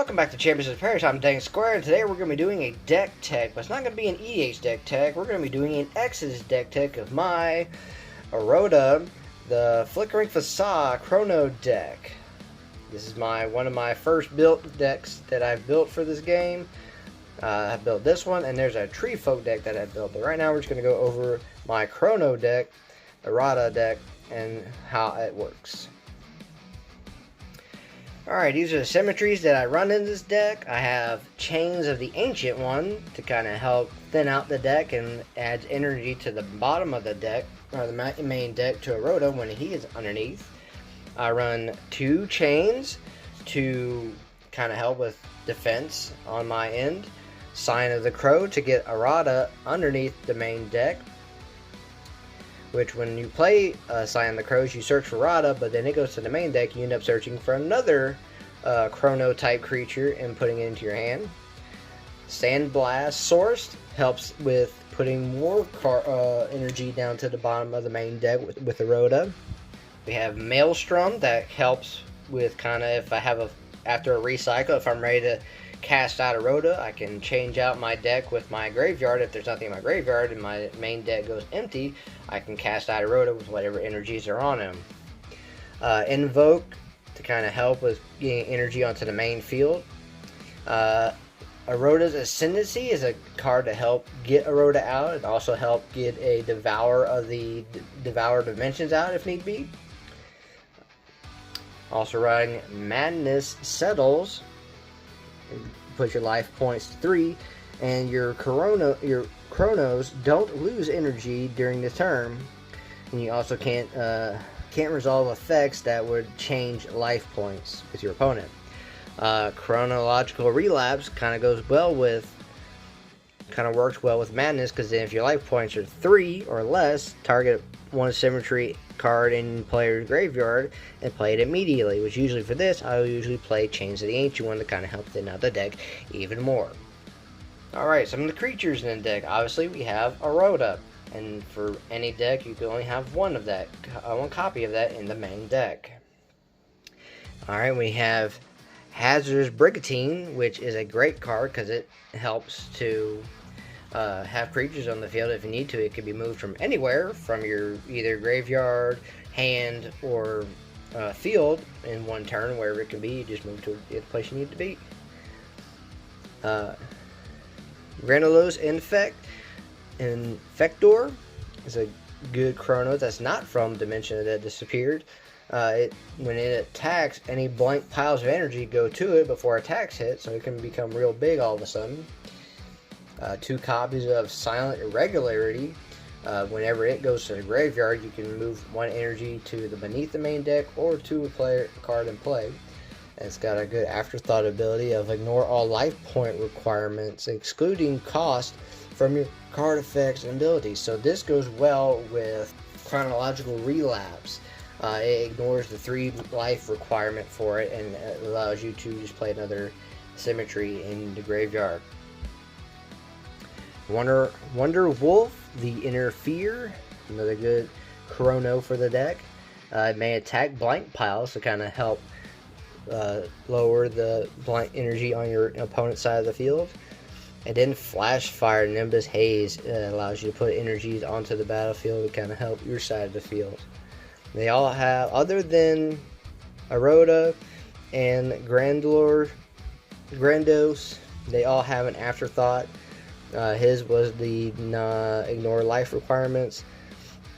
Welcome back to Champions of Paris. I'm Dang Square, and today we're going to be doing a deck tech, but it's not going to be an EH deck tech. We're going to be doing an Exodus deck tech of my Eroda the Flickering Facade Chrono deck. This is one of my first built decks that I've built for this game. I've built this one, and there's a Tree Folk deck that I've built. But right now we're just going to go over my Chrono deck, Eroda deck, and how it works. Alright, these are the symmetries that I run in this deck. I have Chains of the Ancient One to kind of help thin out the deck and adds energy to the bottom of the deck, or the main deck to Eroda when he is underneath. I run 2 Chains to kind of help with defense on my end. Sign of the Crow to get Eroda underneath the main deck, which when you play Sign of the Crows, you search for Eroda, but then it goes to the main deck, you end up searching for another Chrono type creature and putting it into your hand. Sandblast Sourced helps with putting more energy down to the bottom of the main deck with Eroda. We have Maelstrom that helps with kind of if I have after a recycle, if I'm ready to cast out Eroda, I can change out my deck with my graveyard. If there's nothing in my graveyard and my main deck goes empty, I can cast out Eroda with whatever energies are on him. Invoke to kind of help with getting energy onto the main field. Eroda's Ascendancy is a card to help get Eroda out. It also helps get a Devour of the Devour Dimensions out if need be. Also running Madness Settles. Put your life points to 3, and your Chronos don't lose energy during the turn, and you also can't resolve effects that would change life points with your opponent. Chronological Relapse kind of works well with Madness, because then if your life points are 3 or less, target one symmetry card in player's graveyard and play it immediately, which usually for this I will usually play Chains of the Ancient One to kind of help thin out the deck even more. Alright, some of the creatures in the deck. Obviously we have Eroda, and for any deck you can only have one copy of that in the main deck. Alright, we have Hazardous Brigantine, which is a great card because it helps to have creatures on the field if you need to. It can be moved from anywhere, from your either graveyard, hand, or field in one turn. Wherever it can be, you just move to the place you need to be. Granulos Infector is a good Chronos that's not from Dimension that disappeared. When it attacks, any blank piles of energy go to it before attacks hit, so it can become real big all of a sudden. 2 copies of Silent Irregularity. Whenever it goes to the graveyard, you can move 1 energy to the beneath the main deck or to a card in play. And it's got a good afterthought ability of ignore all life point requirements, excluding cost from your card effects and abilities. So this goes well with Chronological Relapse. It ignores the 3 life requirement for it, and it allows you to just play another symmetry in the graveyard. Wonder Wolf, the Interfere, another good Chrono for the deck. It may attack blank piles to kind of help lower the blank energy on your opponent's side of the field. And then Flash Fire Nimbus Haze allows you to put energies onto the battlefield to kind of help your side of the field. They all have, other than Eroda and Grandos, they all have an afterthought. His was the ignore life requirements.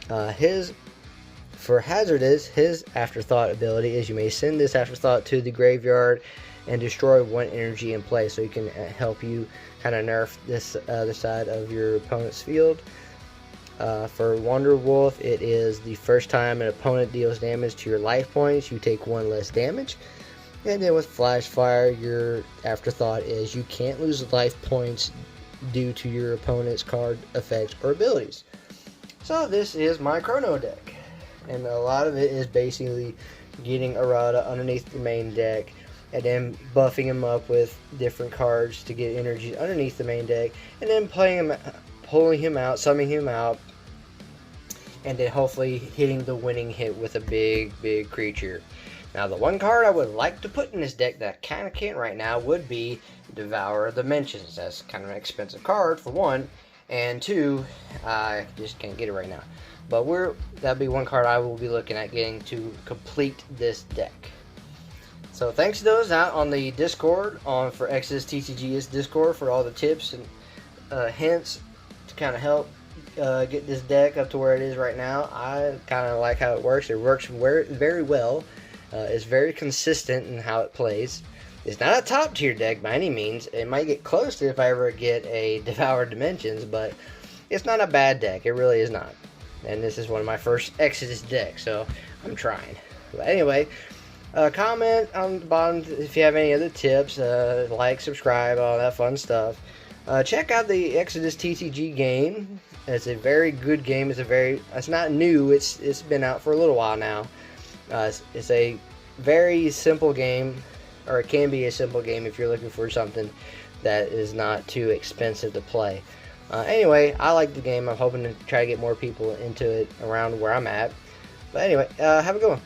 For Hazardous, his afterthought ability is you may send this afterthought to the graveyard and destroy 1 energy in play, so you can help you kind of nerf this other side of your opponent's field. For Wonder Wolf, it is the first time an opponent deals damage to your life points, you take 1 less damage. And then with Flash Fire, your afterthought is you can't lose life points due to your opponent's card effects or abilities. So this is my Chrono deck, and a lot of it is basically getting Eroda underneath the main deck and then buffing him up with different cards to get energy underneath the main deck, and then pulling him out, summoning him out, and then hopefully hitting the winning hit with a big creature. Now, the one card I would like to put in this deck that I kind of can't right now would be Devourer the Dimensions. That's kind of an expensive card, for one, and two, I just can't get it right now. But that'll be one card I will be looking at getting to complete this deck. So thanks to those out on the Discord, for Exodus TCG's Discord, for all the tips and hints to kind of help get this deck up to where it is right now. I kind of like how it works. It works very well. It's very consistent in how it plays. It's not a top tier deck by any means. It might get close to if I ever get a Devour Dimensions, but it's not a bad deck. It really is not. And this is one of my first Exodus decks, so I'm trying. But anyway, comment on the bottom if you have any other tips. Like, subscribe, all that fun stuff. Check out the Exodus TCG game. It's a very good game. It's not new. It's been out for a little while now. It's a very simple game, or it can be a simple game if you're looking for something that is not too expensive to play. Anyway, I like the game. I'm hoping to try to get more people into it around where I'm at. But anyway, have a good one.